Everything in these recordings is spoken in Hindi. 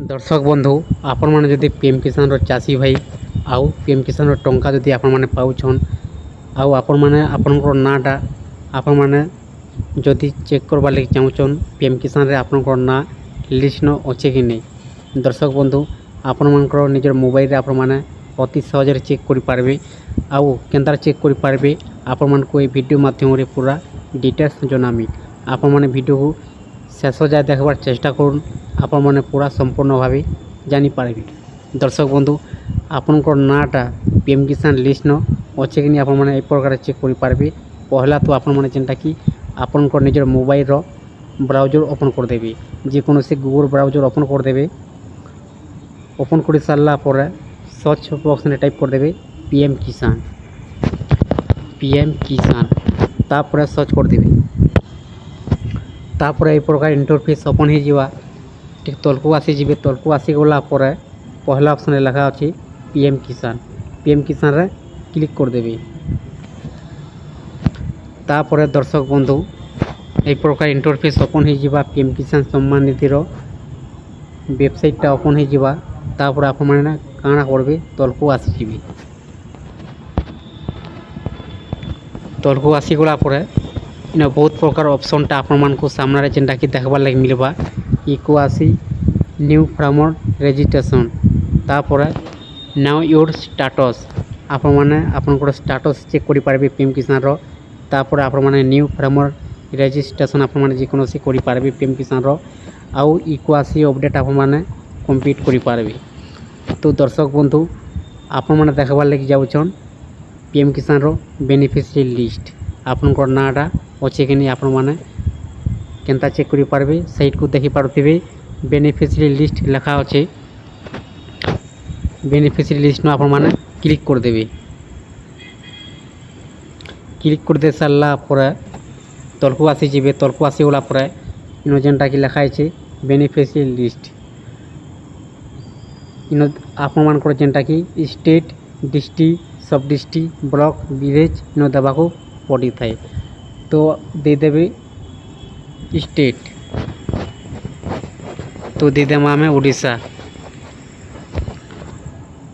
दर्शक बंधु आपण मैंने जदि पीएम किसान चाषी भाई आउ पीएम किसान टंका जदि आपण मैंने पाउछन आउ आपण मैंने आपनकर नाटा आपण मैंने जदि चेक करवार लगे चाहून पीएम किसान रे आपनकर ना लिस्ट न अच्छे कि नहीं। दर्शक बंधु आपण मानकर निजर मोबाइल रे आपण मैंने अति सहज चेक कर पारबे आउ केनतार चेक कर पारबे आपण मान को वीडियो माध्यम रे पूरा डिटेल्स जनामी। आपण मैंने वीडियो को शेष जाए देखबार चेष्टा करूँ आपण मैंने पूरा संपूर्ण भाव जानीपारे। दर्शक बंधु आपनकर नाटा पीएम किसान लिस्ट न अच्छे कि नहीं आपण मैंने प्रकार चेक कर पारबे। पहला तो आपण मैंने जेनटा कि आपनकर निजर मोबाइल रो ब्राउजर ओपन कर देबे जेकोसी गूगल ब्राउजर ओपन कर देबे। ओपन कर सारा पर सर्च बॉक्स में टाइप कर देबे पीएम किसान तापर सर्च कर देबे। तापर ए प्रकार इंटरफेस ओपन हो जावा ठीक तलकू आसीजे तलकू आसीगला पहला ऑप्शन लिखा अच्छे पीएम किसान रे क्लिक कर देबे। तापर दर्शक बंधु ए प्रकार इंटरफेस ओपन हो जावा पीएम किसान सम्मान निधि वेबसाइट ओपन हो जावा। तापर आप मैंने काଣା करबे तलकू आसीजे तलकू आसीगला इन बहुत प्रकार ऑप्शन टा आपण मान को सामने जेनटा कि देखबार लगे मिलबा इको आसी न्यू फार्मर रजिस्ट्रेशन तापर नाउ योर स्टेटस आपण माने आपनकर स्टेटस चेक करि पारबे पीएम किसान रो। तापर आपण माने न्यू फार्मर रजिस्ट्रेशन आपण माने जेकोसी करि पारबे पीएम किसान रो आउ इको आसी अपडेट आपण माने कंप्लीट करि पारबे। तो दर्शक बंधु आपण माने देखबार लगे जाउछन पीएम किसान रो बेनिफिशियरी लिस्ट आपनकर नाटा अच्छे कि नहीं आपण मैंने केनता चेक कर पारबे साइट को देखी पारुथिबे बेनिफिशियरी लिस्ट लिखा अच्छे। बेनिफिशियरी लिस्ट में आपण मैंने क्लिक कर देबे। क्लिक कर दे सारा पर तलकू आसीजे तलकू आसीगला इन जेनटा कि लिखा है बेनिफिशियरी लिस्ट इन आपण मानकर जेनटा कि स्टेट डिस्ट्रिक्ट सब डिस्ट्रिक्ट ब्लॉक विलेज इन देवा को पड़ी थाए। तो दे देबे स्टेट तो दे देम आमे ओडिशा।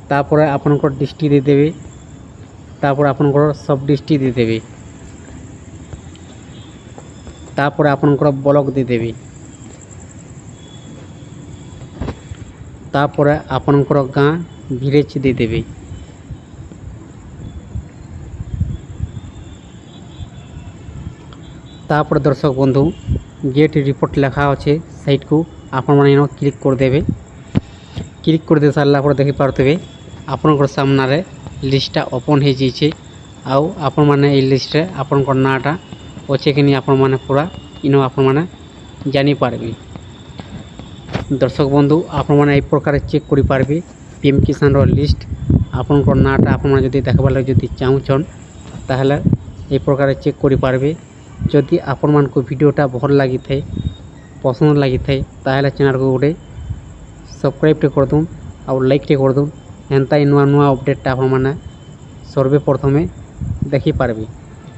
तापर आपनकर डिस्ट्रिक्ट दे देबे तापर आपनकर सब डिस्ट्रिक्ट दे देबे तापर आपनकर ब्लॉक दे देबे तापर आपनकर गाँ विलेज दे देबे। तापर दर्शक बंधु गेट रिपोर्ट लिखा अच्छे साइट को आपण मैंने क्लिक कर देबे। क्लिक कर दे सारा पर देखी पारुथिबे आपनकर सामने लिस्टा ओपन हो जाइए आउ आपण मैंने ये लिस्ट आपनकर नाटा अच्छे कि नहीं आपण मैंने पूरा इन आपण मैंने जानी पारबे। दर्शक बंधु आपण मैंने प्रकार चेक कर पारबे पीएम किसान रो लिस्ट आपनकर नाटा आपण मैंने जदि देखबार लगे जदि चाहूछन ताहले ए प्रकार चेक कर पारबे। जदि आपण मान को वीडियोटा भल लगी थाए पसंद लगी थाए ताहले चैनल को गोटे सब्सक्राइब कर दूँ और लाइक कर दूँ एंता नुआ नुआ अपडेट आपण मैंने सर्वे प्रथमे देखी पारबे।